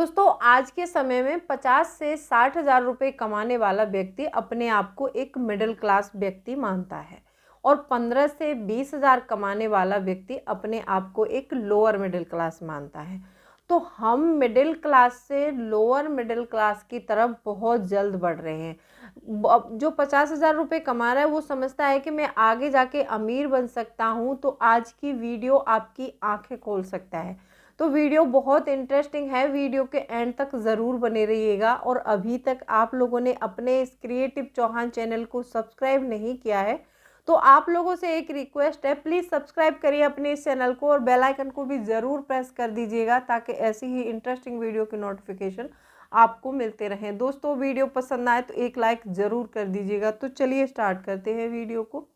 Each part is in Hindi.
दोस्तों आज के समय में 50 से 60 हज़ार रुपये कमाने वाला व्यक्ति अपने आप को एक मिडिल क्लास व्यक्ति मानता है और 15 से 20 हज़ार कमाने वाला व्यक्ति अपने आप को एक लोअर मिडिल क्लास मानता है। तो हम मिडिल क्लास से लोअर मिडिल क्लास की तरफ बहुत जल्द बढ़ रहे हैं। अब जो 50 हज़ार रुपये कमा रहा है वो समझता है कि मैं आगे जाके अमीर बन सकता हूँ, तो आज की वीडियो आपकी आंखें खोल सकता है। तो वीडियो बहुत इंटरेस्टिंग है, वीडियो के एंड तक ज़रूर बने रहिएगा। और अभी तक आप लोगों ने अपने इस क्रिएटिव चौहान चैनल को सब्सक्राइब नहीं किया है तो आप लोगों से एक रिक्वेस्ट है, प्लीज़ सब्सक्राइब करिए अपने इस चैनल को और बेल आइकन को भी ज़रूर प्रेस कर दीजिएगा ताकि ऐसी ही इंटरेस्टिंग वीडियो के नोटिफिकेशन आपको मिलते रहें। दोस्तों वीडियो पसंद आए तो एक लाइक ज़रूर कर दीजिएगा। तो चलिए स्टार्ट करते हैं वीडियो को।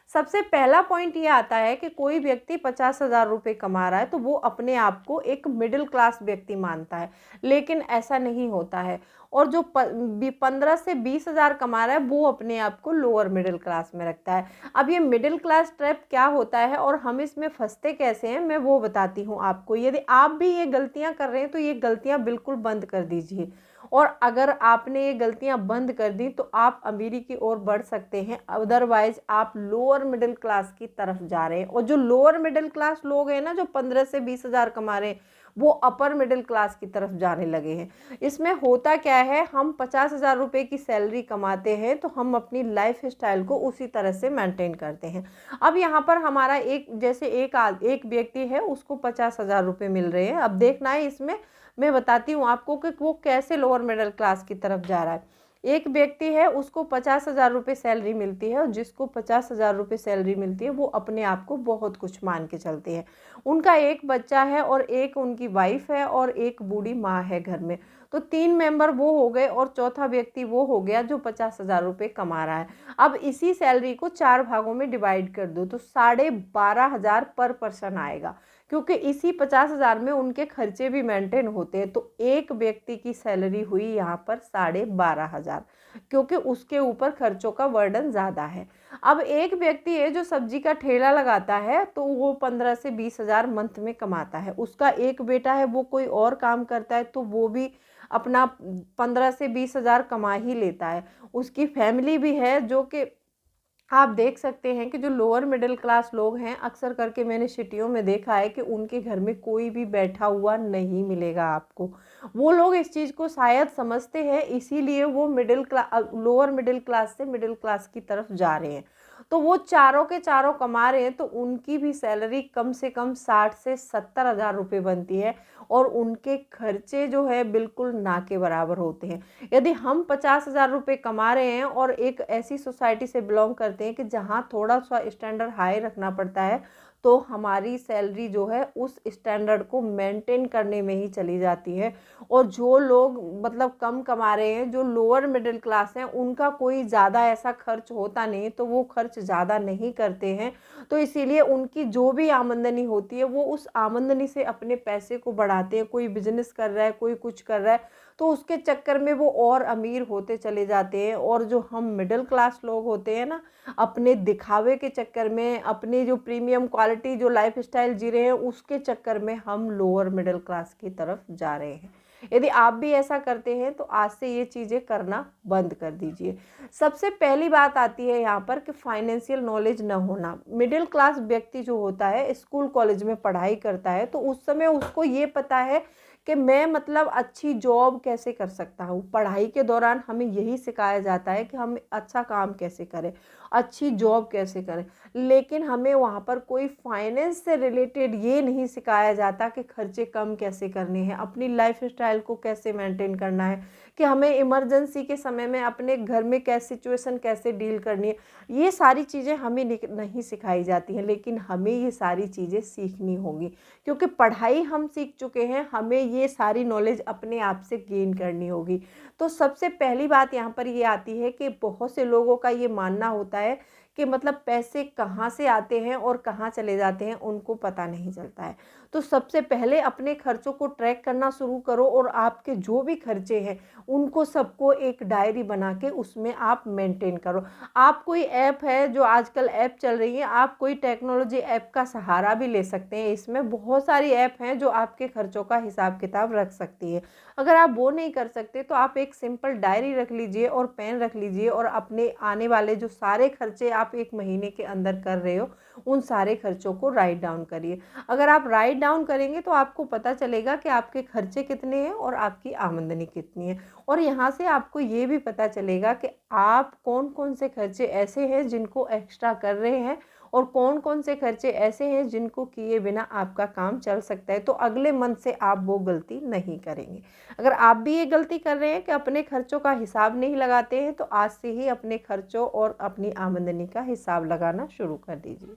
सबसे पहला पॉइंट ये आता है कि कोई व्यक्ति 50 हज़ार रुपये कमा रहा है तो वो अपने आप को एक मिडिल क्लास व्यक्ति मानता है, लेकिन ऐसा नहीं होता है। और जो 15 से 20 हज़ार कमा रहा है वो अपने आप को लोअर मिडिल क्लास में रखता है। अब ये मिडिल क्लास ट्रैप क्या होता है और हम इसमें फंसते कैसे हैं, मैं वो बताती हूँ आपको। यदि आप भी ये गलतियाँ कर रहे हैं तो ये गलतियाँ बिल्कुल बंद कर दीजिए। और अगर आपने ये गलतियां बंद कर दी तो आप अमीरी की ओर बढ़ सकते हैं, अदरवाइज आप लोअर मिडिल क्लास की तरफ जा रहे हैं। और जो लोअर मिडिल क्लास लोग हैं ना, जो 15 से 20 हज़ार कमा रहे हैं, वो अपर मिडिल क्लास की तरफ जाने लगे हैं। इसमें होता क्या है, हम 50 हज़ार रुपये की सैलरी कमाते हैं तो हम अपनी लाइफ स्टाइल को उसी तरह से मेंटेन करते हैं। अब यहाँ पर हमारा एक व्यक्ति है, उसको 50 हज़ार रुपये मिल रहे हैं। अब देखना है इसमें, मैं बताती हूँ आपको कि वो कैसे लोअर मिडिल क्लास की तरफ जा रहा है। एक व्यक्ति है, उसको 50 हज़ार रुपये सैलरी मिलती है और जिसको 50 हज़ार रुपये सैलरी मिलती है वो अपने आप को बहुत कुछ मान के चलते हैं। उनका एक बच्चा है और एक उनकी वाइफ है और एक बूढ़ी माँ है घर में। तो 3 मेंबर वो हो गए और चौथा व्यक्ति वो हो गया जो 50 हज़ार रुपये कमा रहा है। अब इसी सैलरी को 4 भागों में डिवाइड कर दो तो 12,500 पर पर्सन आएगा, क्योंकि इसी 50 हज़ार में उनके खर्चे भी मेंटेन होते हैं। तो एक व्यक्ति की सैलरी हुई यहाँ पर 12,500, क्योंकि उसके ऊपर खर्चों का बर्डन ज़्यादा है। अब एक व्यक्ति है जो सब्जी का ठेला लगाता है तो वो 15 से 20 हज़ार मंथ में कमाता है। उसका एक बेटा है, वो कोई और काम करता है तो वो भी अपना 15 से 20 हज़ार कमा ही लेता है। उसकी फैमिली भी है, जो कि आप देख सकते हैं कि जो लोअर मिडिल क्लास लोग हैं, अक्सर करके मैंने सिटियों में देखा है कि उनके घर में कोई भी बैठा हुआ नहीं मिलेगा आपको। वो लोग इस चीज़ को शायद समझते हैं, इसीलिए वो लोअर मिडिल क्लास से मिडिल क्लास की तरफ जा रहे हैं। तो वो चारों के चारों कमा रहे हैं तो उनकी भी सैलरी कम से कम 60 से 70 हज़ार रुपये बनती है और उनके खर्चे जो है बिल्कुल ना के बराबर होते हैं। यदि हम 50 हज़ार रुपये कमा रहे हैं और एक ऐसी सोसाइटी से बिलोंग करते हैं कि जहाँ थोड़ा सा स्टैंडर्ड हाई रखना पड़ता है, तो हमारी सैलरी जो है उस स्टैंडर्ड को मेंटेन करने में ही चली जाती है। और जो लोग मतलब कम कमा रहे हैं, जो लोअर मिडिल क्लास हैं, उनका कोई ज़्यादा ऐसा खर्च होता नहीं, तो वो खर्च ज़्यादा नहीं करते हैं। तो इसीलिए उनकी जो भी आमदनी होती है वो उस आमदनी से अपने पैसे को बढ़ाते हैं। कोई बिजनेस कर रहा है, कोई कुछ कर रहा है, तो उसके चक्कर में वो और अमीर होते चले जाते हैं। और जो हम मिडिल क्लास लोग होते हैं ना, अपने दिखावे के चक्कर में, अपनी जो प्रीमियम क्वालिटी जो लाइफ स्टाइल जी रहे हैं उसके चक्कर में हम लोअर मिडिल क्लास की तरफ जा रहे हैं। यदि आप भी ऐसा करते हैं तो आज से ये चीज़ें करना बंद कर दीजिए। सबसे पहली बात आती है यहाँ पर कि फाइनेंशियल नॉलेज न होना। मिडिल क्लास व्यक्ति जो होता है, स्कूल कॉलेज में पढ़ाई करता है तो उस समय उसको ये पता है कि मैं मतलब अच्छी जॉब कैसे कर सकता हूँ। पढ़ाई के दौरान हमें यही सिखाया जाता है कि हम अच्छा काम कैसे करें, अच्छी जॉब कैसे करें, लेकिन हमें वहाँ पर कोई फाइनेंस से रिलेटेड ये नहीं सिखाया जाता कि खर्चे कम कैसे करने हैं, अपनी लाइफ स्टाइल को कैसे मेंटेन करना है, कि हमें इमरजेंसी के समय में अपने घर में सिचुएशन कैसे डील करनी है। ये सारी चीज़ें हमें नहीं सिखाई जाती हैं, लेकिन हमें ये सारी चीज़ें सीखनी होंगी, क्योंकि पढ़ाई हम सीख चुके हैं, हमें ये सारी नॉलेज अपने आप से गेन करनी होगी। तो सबसे पहली बात यहाँ पर ये आती है कि बहुत से लोगों का ये मानना होता है कि मतलब पैसे कहाँ से आते हैं और कहाँ चले जाते हैं उनको पता नहीं चलता है। तो सबसे पहले अपने खर्चों को ट्रैक करना शुरू करो और आपके जो भी खर्चे हैं उनको सबको एक डायरी बना के उसमें आप मेंटेन करो। आप कोई ऐप है, जो आजकल ऐप चल रही है, आप कोई टेक्नोलॉजी ऐप का सहारा भी ले सकते हैं। इसमें बहुत सारी ऐप हैं जो आपके खर्चों का हिसाब किताब रख सकती है। अगर आप वो नहीं कर सकते तो आप एक सिंपल डायरी रख लीजिए और पेन रख लीजिए और अपने आने वाले जो सारे खर्चे आप एक महीने के अंदर कर रहे हो उन सारे खर्चों को राइट डाउन करिए। अगर आप राइट डाउन करेंगे तो आपको पता चलेगा कि आपके खर्चे कितने हैं और आपकी आमदनी कितनी है, और यहाँ से आपको ये भी पता चलेगा कि आप कौन कौन से खर्चे ऐसे हैं जिनको एक्स्ट्रा कर रहे हैं और कौन कौन से खर्चे ऐसे हैं जिनको किए बिना आपका काम चल सकता है। तो अगले मंथ से आप वो गलती नहीं करेंगे। अगर आप भी ये गलती कर रहे हैं कि अपने खर्चों का हिसाब नहीं लगाते हैं, तो आज से ही अपने खर्चों और अपनी आमदनी का हिसाब लगाना शुरू कर दीजिए।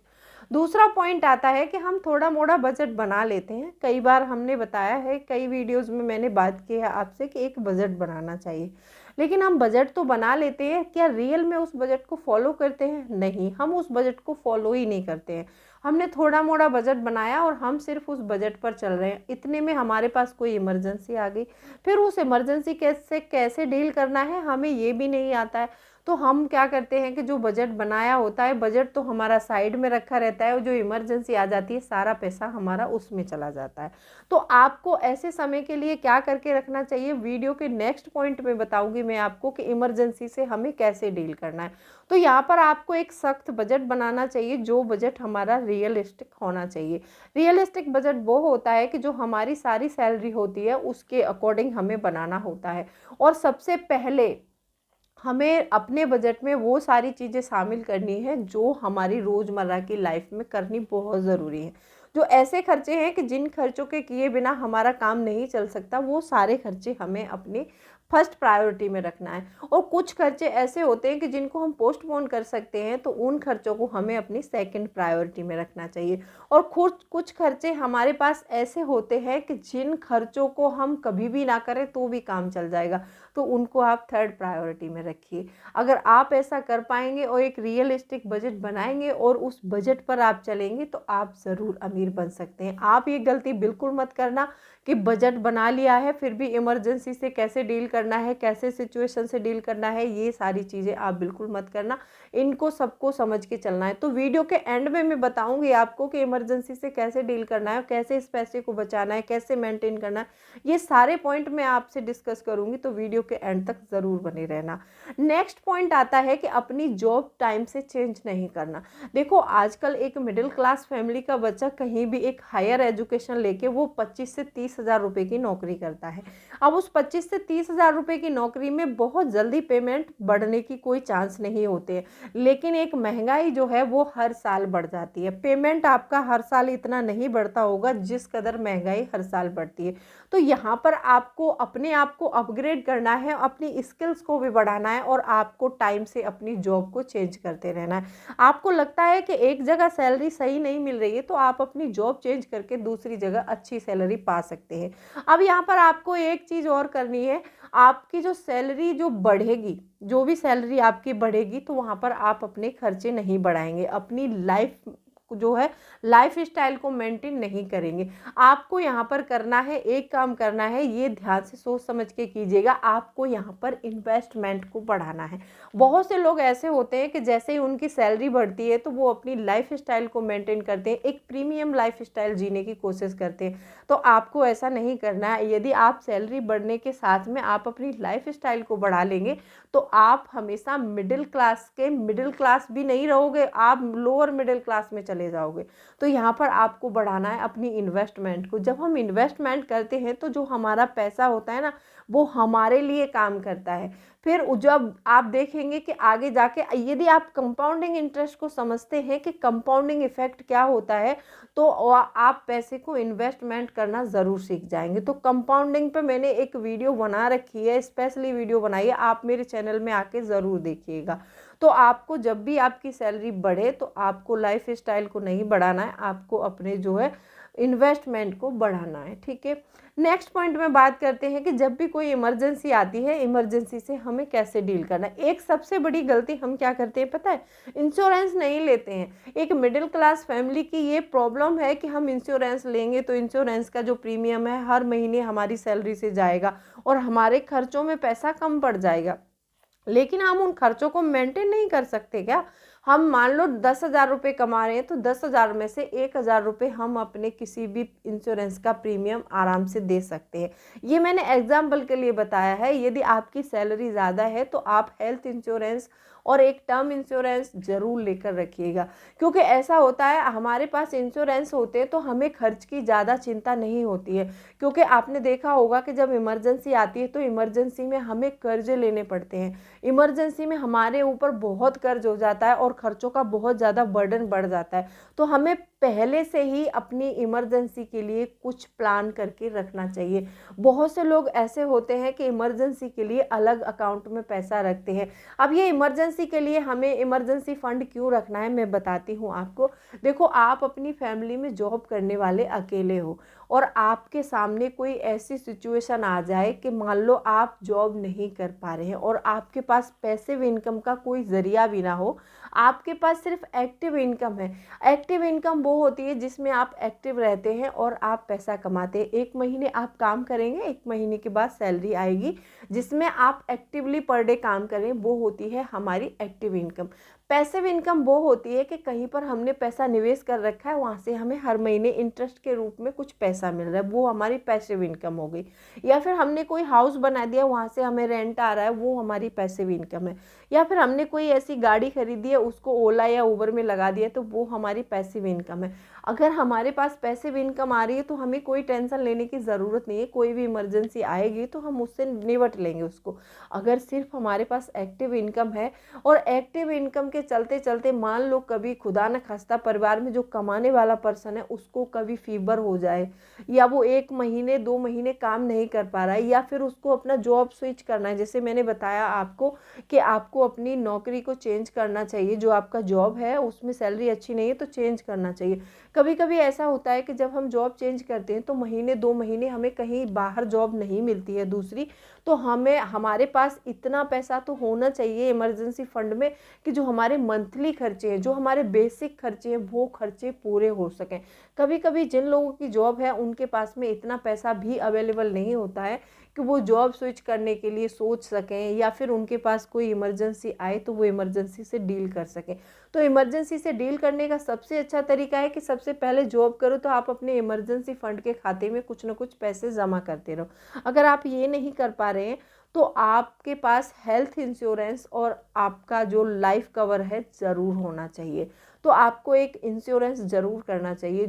दूसरा पॉइंट आता है कि हम थोड़ा मोड़ा बजट बना लेते हैं। कई बार हमने बताया है, कई वीडियोस में मैंने बात की है आपसे कि एक बजट बनाना चाहिए, लेकिन हम बजट तो बना लेते हैं, क्या रियल में उस बजट को फॉलो करते हैं? नहीं, हम उस बजट को फॉलो ही नहीं करते हैं। हमने थोड़ा मोड़ा बजट बनाया और हम सिर्फ उस बजट पर चल रहे हैं। इतने में हमारे पास कोई इमरजेंसी आ गई, फिर उस इमरजेंसी कैसे डील करना है हमें ये भी नहीं आता है। तो हम क्या करते हैं कि जो बजट बनाया होता है, बजट तो हमारा साइड में रखा रहता है और जो इमरजेंसी आ जाती है सारा पैसा हमारा उसमें चला जाता है। तो आपको ऐसे समय के लिए क्या करके रखना चाहिए, वीडियो के नेक्स्ट पॉइंट में बताऊंगी मैं आपको कि इमरजेंसी से हमें कैसे डील करना है। तो यहाँ पर आपको एक सख्त बजट बनाना चाहिए, जो बजट हमारा रियलिस्टिक होना चाहिए। रियलिस्टिक बजट वो होता है कि जो हमारी सारी सैलरी होती है उसके अकॉर्डिंग हमें बनाना होता है। और सबसे पहले हमें अपने बजट में वो सारी चीज़ें शामिल करनी है जो हमारी रोज़मर्रा की लाइफ में करनी बहुत ज़रूरी है। जो ऐसे खर्चे हैं कि जिन खर्चों के किए बिना हमारा काम नहीं चल सकता, वो सारे खर्चे हमें अपने फर्स्ट प्रायोरिटी में रखना है। और कुछ खर्चे ऐसे होते हैं कि जिनको हम पोस्टपोन कर सकते हैं, तो उन खर्चों को हमें अपनी सेकंड प्रायोरिटी में रखना चाहिए। और कुछ खर्चे हमारे पास ऐसे होते हैं कि जिन खर्चों को हम कभी भी ना करें तो भी काम चल जाएगा, तो उनको आप थर्ड प्रायोरिटी में रखिए। अगर आप ऐसा कर पाएंगे और एक रियलिस्टिक बजट बनाएंगे और उस बजट पर आप चलेंगे तो आप ज़रूर अमीर बन सकते हैं। आप ये गलती बिल्कुल मत करना कि बजट बना लिया है फिर भी इमरजेंसी से कैसे डील करना है, कैसे सिचुएशन से डील करना है, ये सारी चीज़ें आप बिल्कुल मत करना। इनको सबको समझ के चलना है। तो वीडियो के एंड में मैं बताऊंगी आपको कि इमरजेंसी से कैसे डील करना है, कैसे इस पैसे को बचाना है, कैसे मेंटेन करना है, ये सारे पॉइंट मैं आपसे डिस्कस करूंगी। तो वीडियो के एंड तक ज़रूर बने रहना। नेक्स्ट पॉइंट आता है कि अपनी जॉब टाइम से चेंज नहीं करना। देखो, आजकल एक मिडिल क्लास फैमिली का बच्चा कहीं भी एक हायर एजुकेशन लेके वो 25 से 30 हज़ार रुपये की नौकरी करता है। अब उस 25 से 30 हज़ार रुपये की नौकरी में बहुत जल्दी पेमेंट बढ़ने की कोई चांस नहीं होते हैं, लेकिन एक महंगाई जो है वो हर साल बढ़ जाती है। पेमेंट आपका हर साल इतना नहीं बढ़ता होगा जिस कदर महंगाई हर साल बढ़ती है। तो यहाँ पर आपको अपने आप को अपग्रेड करना है, अपनी स्किल्स को भी बढ़ाना है और आपको टाइम से अपनी जॉब को चेंज करते रहना है। आपको लगता है कि एक जगह सैलरी सही नहीं मिल रही है तो आप अपनी जॉब चेंज करके दूसरी जगह अच्छी सैलरी पा सकते हैं। अब यहाँ पर आपको एक चीज़ और करनी है, आपकी जो सैलरी जो बढ़ेगी, जो भी सैलरी आपकी बढ़ेगी, तो वहाँ पर आप अपने खर्चे नहीं बढ़ाएंगे, अपनी लाइफ जो है लाइफ स्टाइल को मेंटेन नहीं करेंगे। आपको यहाँ पर करना है, एक काम करना है, ये ध्यान से सोच समझ के कीजिएगा, आपको यहाँ पर इन्वेस्टमेंट को बढ़ाना है। बहुत से लोग ऐसे होते हैं कि जैसे ही उनकी सैलरी बढ़ती है तो वो अपनी लाइफ स्टाइल को मेंटेन करते हैं, एक प्रीमियम लाइफ स्टाइल जीने की कोशिश करते हैं। तो आपको ऐसा नहीं करना है। यदि आप सैलरी बढ़ने के साथ में आप अपनी लाइफ स्टाइल को बढ़ा लेंगे तो आप हमेशा मिडिल क्लास भी नहीं रहोगे, आप लोअर मिडिल क्लास में चले जाओगे। तो यहाँ पर आपको बढ़ाना है अपनी इन्वेस्टमेंट को। जब हम इन्वेस्टमेंट करते हैं तो जो हमारा पैसा होता है ना, वो हमारे लिए काम करता है। फिर जब आप देखेंगे कि आगे जाके यदि आप कंपाउंडिंग इंटरेस्ट को समझते हैं कि कंपाउंडिंग इफेक्ट क्या होता है, तो आप पैसे को इन्वेस्टमेंट करना ज़रूर सीख जाएंगे। तो कंपाउंडिंग पे मैंने एक वीडियो बना रखी है, स्पेशली वीडियो बनाई है, आप मेरे चैनल में आके ज़रूर देखिएगा। तो आपको जब भी आपकी सैलरी बढ़े तो आपको लाइफ स्टाइल को नहीं बढ़ाना है, आपको अपने जो है इन्वेस्टमेंट को बढ़ाना है। ठीक है। नेक्स्ट पॉइंट में बात करते हैं कि जब भी कोई इमरजेंसी आती है, इमरजेंसी से हमें कैसे डील करना है। एक सबसे बड़ी गलती हम क्या करते हैं पता है, इंश्योरेंस नहीं लेते हैं। एक मिडिल क्लास फैमिली की ये प्रॉब्लम है कि हम इंश्योरेंस लेंगे तो इंश्योरेंस का जो प्रीमियम है हर महीने हमारी सैलरी से जाएगा और हमारे खर्चों में पैसा कम पड़ जाएगा, लेकिन हम उन खर्चों को मेंटेन नहीं कर सकते क्या। हम मान लो 10,000 रुपये कमा रहे हैं तो 10,000 में से 1,000 रुपये हम अपने किसी भी इंश्योरेंस का प्रीमियम आराम से दे सकते हैं। ये मैंने एग्जाम्पल के लिए बताया है। यदि आपकी सैलरी ज़्यादा है तो आप हेल्थ इंश्योरेंस और एक टर्म इंश्योरेंस ज़रूर लेकर रखिएगा, क्योंकि ऐसा होता है हमारे पास इंश्योरेंस होते हैं तो हमें खर्च की ज़्यादा चिंता नहीं होती है। क्योंकि आपने देखा होगा कि जब इमरजेंसी आती है तो इमरजेंसी में हमें कर्ज लेने पड़ते हैं, इमरजेंसी में हमारे ऊपर बहुत कर्ज हो जाता है और खर्चों का बहुत ज़्यादा बर्डन बढ़ जाता है। तो हमें पहले से ही अपनी इमरजेंसी के लिए कुछ प्लान करके रखना चाहिए। बहुत से लोग ऐसे होते हैं कि इमरजेंसी के लिए अलग अकाउंट में पैसा रखते हैं। अब ये इमरजेंसी के लिए हमें इमरजेंसी फंड क्यों रखना है मैं बताती हूँ आपको। देखो, आप अपनी फैमिली में जॉब करने वाले अकेले हो और आपके सामने कोई ऐसी सिचुएशन आ जाए कि मान लो आप जॉब नहीं कर पा रहे हैं और आपके पास पैसिव इनकम का कोई ज़रिया भी ना हो, आपके पास सिर्फ एक्टिव इनकम है। एक्टिव इनकम वो होती है जिसमें आप एक्टिव रहते हैं और आप पैसा कमाते हैं। 1 महीने आप काम करेंगे, 1 महीने के बाद सैलरी आएगी जिसमें आप एक्टिवली पर डे काम करें, वो होती है हमारी एक्टिव इनकम। पैसिव इनकम वो होती है कि कहीं पर हमने पैसा निवेश कर रखा है, वहाँ से हमें हर महीने इंटरेस्ट के रूप में कुछ पैसा मिल रहा है, वो हमारी पैसिव इनकम हो गई। या फिर हमने कोई हाउस बना दिया, वहाँ से हमें रेंट आ रहा है, वो हमारी पैसिव इनकम है। या फिर हमने कोई ऐसी गाड़ी खरीदी है, उसको ओला या उबर में लगा दिया, तो वो हमारी पैसिव इनकम है। अगर हमारे पास पैसिव इनकम आ रही है तो हमें कोई टेंशन लेने की ज़रूरत नहीं है। कोई भी इमरजेंसी आएगी तो हम उससे निपट लेंगे उसको। अगर सिर्फ हमारे पास एक्टिव इनकम है और एक्टिव इनकम के चलते चलते मान लो कभी खुदा न खास्ता परिवार में जो कमाने वाला पर्सन है उसको कभी फीवर हो जाए, या वो 1 महीने 2 महीने काम नहीं कर पा रहा है, या फिर उसको अपना जॉब स्विच करना है। जैसे मैंने बताया आपको कि आपको अपनी नौकरी को चेंज करना चाहिए, जो आपका जॉब है उसमें सैलरी अच्छी नहीं है तो चेंज करना चाहिए। कभी कभी ऐसा होता है कि जब हम जॉब चेंज करते हैं तो महीने 2 महीने हमें कहीं बाहर जॉब नहीं मिलती है दूसरी, तो हमारे पास इतना पैसा तो होना चाहिए इमरजेंसी फंड में कि जो हमारे मंथली खर्चे हैं, जो हमारे बेसिक खर्चे हैं, वो खर्चे पूरे हो सकें। कभी कभी जिन लोगों की जॉब है उनके पास में इतना पैसा भी अवेलेबल नहीं होता है कि वो जॉब स्विच करने के लिए सोच सकें, या फिर उनके पास कोई इमरजेंसी आए तो वो इमरजेंसी से डील कर सकें। तो इमरजेंसी से डील करने का सबसे अच्छा तरीका है कि सबसे पहले जॉब करो तो आप अपने इमरजेंसी फंड के खाते में कुछ ना कुछ पैसे जमा करते रहो। अगर आप ये नहीं कर पा रहे हैं तो आपके पास हेल्थ इंश्योरेंस और आपका जो लाइफ कवर है ज़रूर होना चाहिए। तो आपको एक इंश्योरेंस ज़रूर करना चाहिए।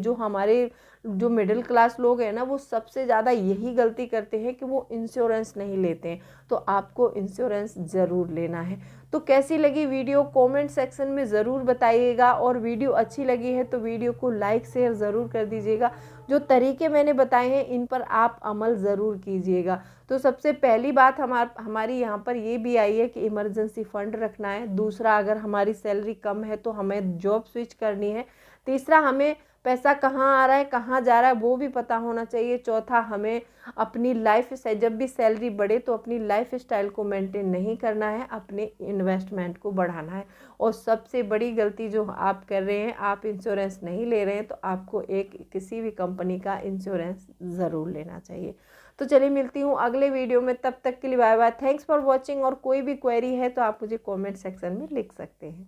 जो मिडिल क्लास लोग हैं ना, वो सबसे ज़्यादा यही गलती करते हैं कि वो इंश्योरेंस नहीं लेते हैं। तो आपको इंश्योरेंस ज़रूर लेना है। तो कैसी लगी वीडियो कमेंट सेक्शन में ज़रूर बताइएगा, और वीडियो अच्छी लगी है तो वीडियो को लाइक शेयर ज़रूर कर दीजिएगा। जो तरीके मैंने बताए हैं इन पर आप अमल ज़रूर कीजिएगा। तो सबसे पहली बात हमारी यहाँ पर ये भी आई है कि इमरजेंसी फ़ंड रखना है। दूसरा, अगर हमारी सैलरी कम है तो हमें जॉब स्विच करनी है। तीसरा, हमें पैसा कहाँ आ रहा है कहाँ जा रहा है वो भी पता होना चाहिए। चौथा, हमें अपनी लाइफ से जब भी सैलरी बढ़े तो अपनी लाइफ स्टाइल को मेंटेन नहीं करना है, अपने इन्वेस्टमेंट को बढ़ाना है। और सबसे बड़ी गलती जो आप कर रहे हैं, आप इंश्योरेंस नहीं ले रहे हैं, तो आपको किसी भी कंपनी का इंश्योरेंस ज़रूर लेना चाहिए। तो चलिए मिलती हूँ अगले वीडियो में, तब तक के लिए bye bye. Thanks for watching. और कोई भी क्वेरी है तो आप मुझे कमेंट सेक्शन में लिख सकते हैं।